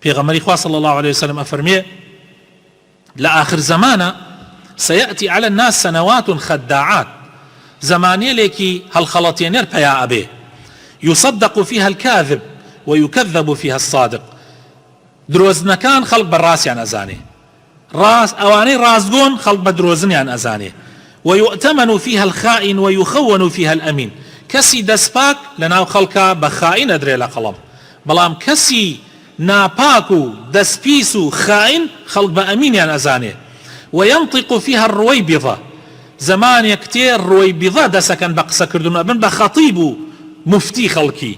پێغەمبەری خوا صلی الله عليه وسلم أفرمي لآخر زمانه سيأتي على الناس سنوات خداعات زمانية لكي هالخلطينير بيا أبيه يصدق فيها الكاذب ويكذب فيها الصادق دروزنا كان خلق بالراس يعني أزاني راس أواني رازقون خلق بدروزن يعني أزاني ويؤتمن فيها الخائن ويخون فيها الأمين كسي دسباك لناو خلقا بخائن أدري لقلم بلام كسي ناپاكو دسبيسو خائن خلق بأمين يعني أزاني وينطق فيها الرويبضة زمان يكتير رويبضة دسكن بقسا كردون أبن بخطيب مفتي خلقي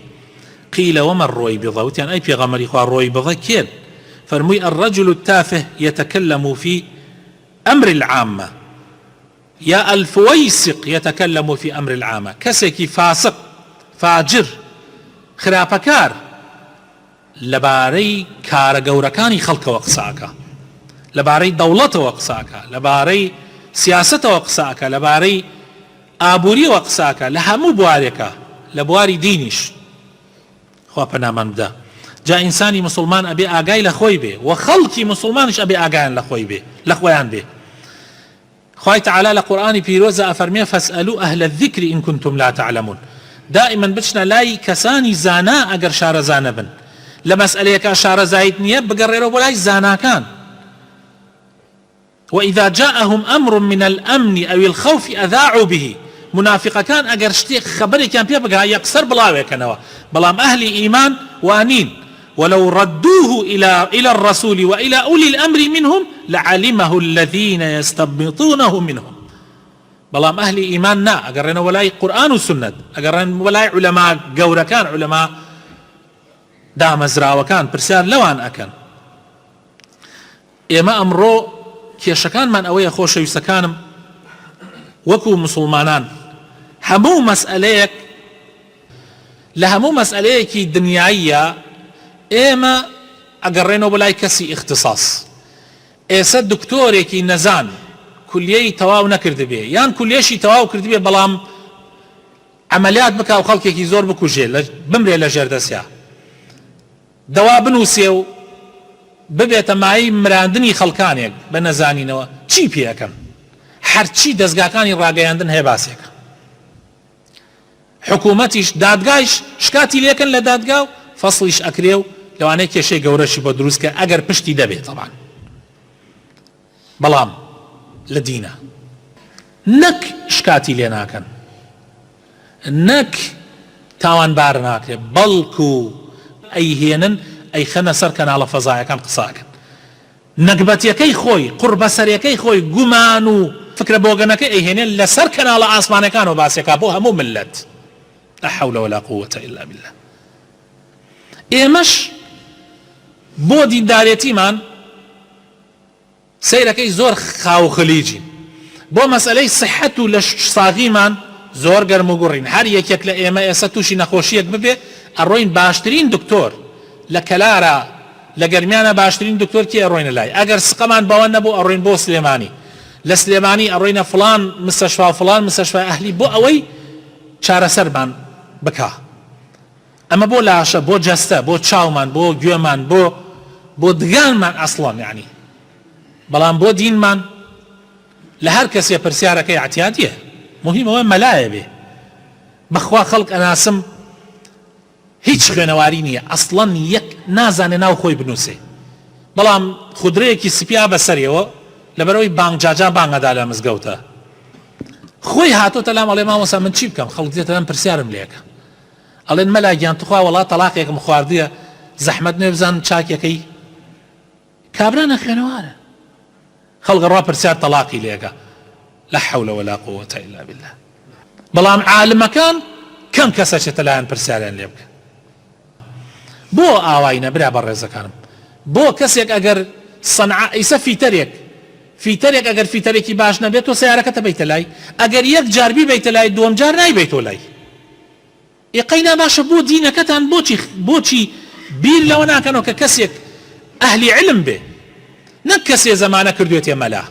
قيل وما الرويبضة وتيان أي بيغمري خواه الرويبضة كيل فرمي الرجل التافه يتكلم في أمر العامة يا الفويسق يتكلم في أمر العامة كسيكي فاسق فاجر خرابكار لباري كار قوركاني خلق وقساكا لباري دولة وقساكا لباري سياسة وقساكا لباري آبوري وقساكا لهمو بواريكا لبواري دينيش خوا پنامان بدا جا إنساني مسلمان أبي آقاي لخوي بي وخلقي مسلمانش أبي آقايان لخوي بي لخويان بي خوي تعالى لقرآن بيروزا أفرمي فاسألوا أهل الذكر إن كنتم لا تعلمون دائما بچنا لاي كساني زانا أقر شار زانا بن لمسألة شار زايد نيب بقرروا بلاي زانا كان وإذا جاءهم أمر من الأمن أو الخوف أذاعوا به منافق كان أقر شتيق خبري كان بيبقى يقصر بلاوي كانوا بلام أهل إيمان وانين ولو ردوه إلى الرسول وإلى أولي الأمر منهم لعلمه الذين يستنبطونه منهم بلام أهل إيمان نا أقرنا ولاي قرآن وسنة أقرنا ولاي علماء قورة كان علماء دامزرا وكان برسال لوان أكن إما أمرو كيشكان من أوي خوش يسكانم وكو مسلمانان همو مسأليك لهمو مسأليك دنياية إما أقرينو بلاي كسي اختصاص إيسا دكتوريكي نزان كلية تواو نكرد بيه يان كليشي تواو كرد بيه بلام عمليات بكا وخلقيكي زور بكو جيل بمري لجردسيا دوا بنوسيو ببێتە مای مراندنی خەڵکانێک بە نەزانینەوە چی پێەکەن هەرچی دەستگاکانی ڕاگەیاندن هەیە باسێکە حکوومەتیش دادگایش شکاتی لێکن لە دادگا و فەسڵیش ئەکرێ و لەوانەیە کێشەی گەورەشی بۆ دروستکە ئەگەر پشتی دەبێت طبعا بەڵام لە دینە نەک شکاتی لێ ناکەن نەک تاوانبار ناکرێت بەڵکو ئەیهێنن ئەی خەنە سەر کەناڵە فەزایەکان قساکەن نەکبەتیەکەی خۆی قوربەسەریەکەی خۆی گومان و فکرە بۆگەنەکەی ئەیهێنێن لەسەر کەناڵە ئاسمانەکان و باسێکا بۆ هەموو ملت لا حول ولا قوة إلا بالله ئێمەش بۆ دیندارێتیمان سەیرەکەی زۆر خاوخەلیجین بۆ مەسئلەی سحەت و لە ساغیمان زۆر گەرم و گوڕین هەر یەکێک لە ئێمە ئێستا تووشی نەخۆشیەک ببێ ئەڕۆین باشترین دکتۆر لە کەلارە لە گەرمیانە باشترین دکتۆر کێ ئەڕۆینە لای ئەگەر سقەمان بەوە نەبوو ئەڕۆین بۆ سلێمانی لە سلێمانی ئەڕۆینە فڵان مستەشفا فڵان مستەشفای ئەهلی بۆ ئەوەی چارەسەرمان بکا ئەمە بۆ لاشە بۆ جەستە بۆ چاومان بۆ گوێمان بۆ دگانمان ئەسڵان یعنی بەڵام بۆ دینمان لە هەر کەسێ پرسیارەکەی اعتیادیە مهمەوە مەلایە بێ بەخوا خەڵک ئەناسم هیچ خوێنەواری نییە ئەسڵەن یەک نازانێ ناو خۆی بنووسێ بەڵام خودرەیەکی سپیا بەسەریەوە لەبەرەوەی بانگجاجا بانگەدا لە مزگەوتە خۆی هاتۆتە لام ئەڵێ مامۆستا من چی بکەم خەڵک دێتە لەم پرسیارم لێکە ئەڵێن مەلا گیان توخوا وەڵا تەلاقێکم خواردیە زەحمەت نوێ بزان چاکێکەی کابرا نەخوێنەوارە خەڵک ڕوا پرسیار تەلاقی لێکە لا حول ولا قوة إلا بالله بەڵام عالمەکان کەم کەسەچێتە لایەن پرسیاریان لێ بکە بۆ ئاواینە برا بەڕێزەکانم بۆ کەسێک ئەگەر سەنعا ئیسە فیتەرێک ئەگەر فیتەرێکی باش نەبێت تۆ سیارەکەتە بیتە لای ئەگەر یەک جاربی بیتە لای دووەم جار نایبیتۆ لای ئێقەینا باشە بۆ دینەکەتان بۆچی بیر لەوە ناکەنەوە کە کەسێک ئەهلی علم بێ نەک کەسێ زەمانە کردوێتێ مەلا